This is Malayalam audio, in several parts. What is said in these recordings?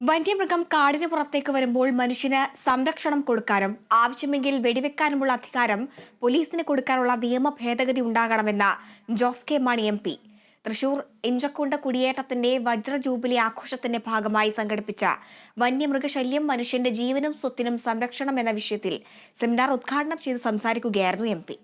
വന്യമൃഗം കാടിന് പുറത്തേക്ക് വരുമ്പോൾ മനുഷ്യന് സംരക്ഷണം കൊടുക്കാനും ആവശ്യമെങ്കിൽ വെടിവെക്കാനുമുള്ള അധികാരം പോലീസിന് കൊടുക്കാനുള്ള നിയമ ഭേദഗതി ഉണ്ടാകണമെന്ന് ജോസ് കെ മാണി MP. തൃശൂർ ഇഞ്ചക്കുണ്ട് കുടിയേറ്റത്തിന്റെ വജ്ര ജൂബിലി ആഘോഷത്തിന്റെ ഭാഗമായി സംഘടിപ്പിച്ച വന്യമൃഗശല്യം മനുഷ്യന്റെ ജീവനും സ്വത്തിനും സംരക്ഷണം എന്ന വിഷയത്തിൽ സെമിനാർ ഉദ്ഘാടനം ചെയ്ത് സംസാരിക്കുകയായിരുന്നു MP.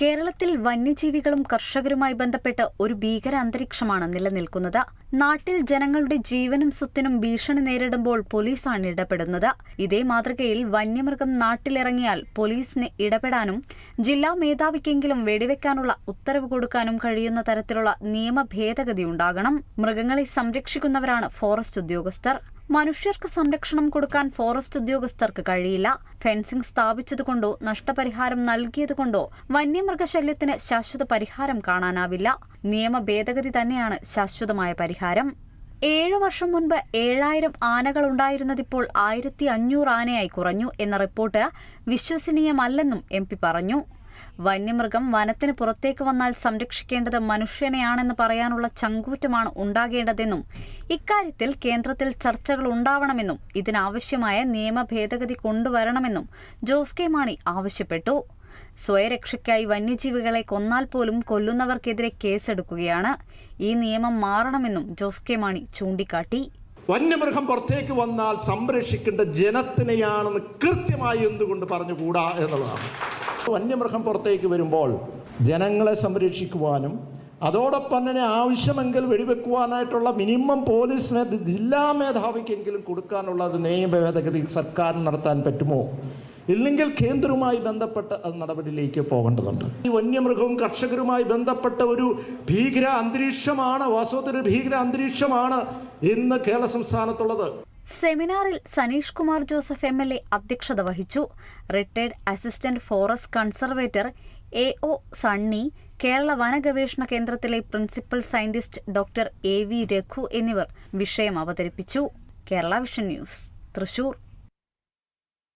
കേരളത്തിൽ വന്യജീവികളും കർഷകരുമായി ബന്ധപ്പെട്ട് ഒരു ഭീകര അന്തരീക്ഷമാണ് നിലനിൽക്കുന്നത്. നാട്ടിൽ ജനങ്ങളുടെ ജീവനും സ്വത്തിനും ഭീഷണി നേരിടുമ്പോൾ പോലീസാണ് ഇടപെടുന്നത്. ഇതേ മാതൃകയിൽ വന്യമൃഗം നാട്ടിലിറങ്ങിയാൽ പോലീസിന് ഇടപെടാനും ജില്ലാ മേധാവിക്കെങ്കിലും വെടിവെക്കാനുള്ള ഉത്തരവ് കൊടുക്കാനും കഴിയുന്ന തരത്തിലുള്ള നിയമ ഭേദഗതി ഉണ്ടാകണം. മൃഗങ്ങളെ സംരക്ഷിക്കുന്നവരാണ് ഫോറസ്റ്റ് ഉദ്യോഗസ്ഥർ. മനുഷ്യർക്ക് സംരക്ഷണം കൊടുക്കാൻ ഫോറസ്റ്റ് ഉദ്യോഗസ്ഥർക്ക് കഴിയില്ല. ഫെൻസിംഗ് സ്ഥാപിച്ചതുകൊണ്ടോ നഷ്ടപരിഹാരം നൽകിയതുകൊണ്ടോ വന്യമൃഗശല്യത്തിന് ശാശ്വത പരിഹാരം കാണാനാവില്ല. നിയമ ഭേദഗതി തന്നെയാണ് ശാശ്വതമായ പരിഹാരം. 7 വർഷം മുൻപ് 7000 ആനകളുണ്ടായിരുന്നതിപ്പോൾ 1500 ആനയായി കുറഞ്ഞു എന്ന റിപ്പോർട്ട് വിശ്വസനീയമല്ലെന്നും MP പറഞ്ഞു. വന്യമൃഗം വനത്തിന് പുറത്തേക്ക് വന്നാൽ സംരക്ഷിക്കേണ്ടത് മനുഷ്യനെയാണെന്ന് പറയാനുള്ള ചങ്കൂറ്റമാണ് ഉണ്ടാകേണ്ടതെന്നും ഇക്കാര്യത്തിൽ കേന്ദ്രത്തിൽ ചർച്ചകൾ ഉണ്ടാവണമെന്നും ഇതിനാവശ്യമായ നിയമ ഭേദഗതി കൊണ്ടുവരണമെന്നും ജോസ് കെ മാണി ആവശ്യപ്പെട്ടു. സ്വയരക്ഷയ്ക്കായി വന്യജീവികളെ കൊന്നാൽ പോലും കൊല്ലുന്നവർക്കെതിരെ കേസെടുക്കുകയാണ്. ഈ നിയമം മാറണമെന്നും ജോസ് കെ മാണി ചൂണ്ടിക്കാട്ടി. വന്യമൃഗം പുറത്തേക്ക് വന്നാൽ സംരക്ഷിക്കേണ്ട ജനത്തിനെയാണെന്ന് കൃത്യമായി എന്തുകൊണ്ട് പറഞ്ഞുകൂടാ എന്നുള്ളതാണ്. വന്യമൃഗം പുറത്തേക്ക് വരുമ്പോൾ ജനങ്ങളെ സംരക്ഷിക്കുവാനും അതോടൊപ്പം തന്നെ ആവശ്യമെങ്കിൽ വെടിവെക്കുവാനായിട്ടുള്ള മിനിമം പോലീസിന് ജില്ലാ മേധാവിക്കെങ്കിലും കൊടുക്കാനുള്ള ഒരു നിയമ ഭേദഗതി സർക്കാരിന് നടത്താൻ പറ്റുമോ? ഇല്ലെങ്കിൽ കേന്ദ്രവുമായി ബന്ധപ്പെട്ട് അത് നടപടിയിലേക്ക് പോകേണ്ടതുണ്ട്. ഈ വന്യമൃഗവും കർഷകരുമായി ബന്ധപ്പെട്ട ഒരു ഭീകര അന്തരീക്ഷമാണ്, വാസ്തവത്തിൽ ഭീകര അന്തരീക്ഷമാണ് ഇന്ന് കേരള സംസ്ഥാനത്തുള്ളത്. സെമിനാറിൽ സനീഷ് കുമാർ ജോസഫ് MLA അധ്യക്ഷത വഹിച്ചു. Retired assistant forest conservator AO Sunny, Kerala വനഗവേഷണ കേന്ദ്രത്തിലെ principal scientist doctor AV Raghu എന്നിവർ വിഷയം അവതരിപ്പിച്ചു. Kerala vision news, Thrissur.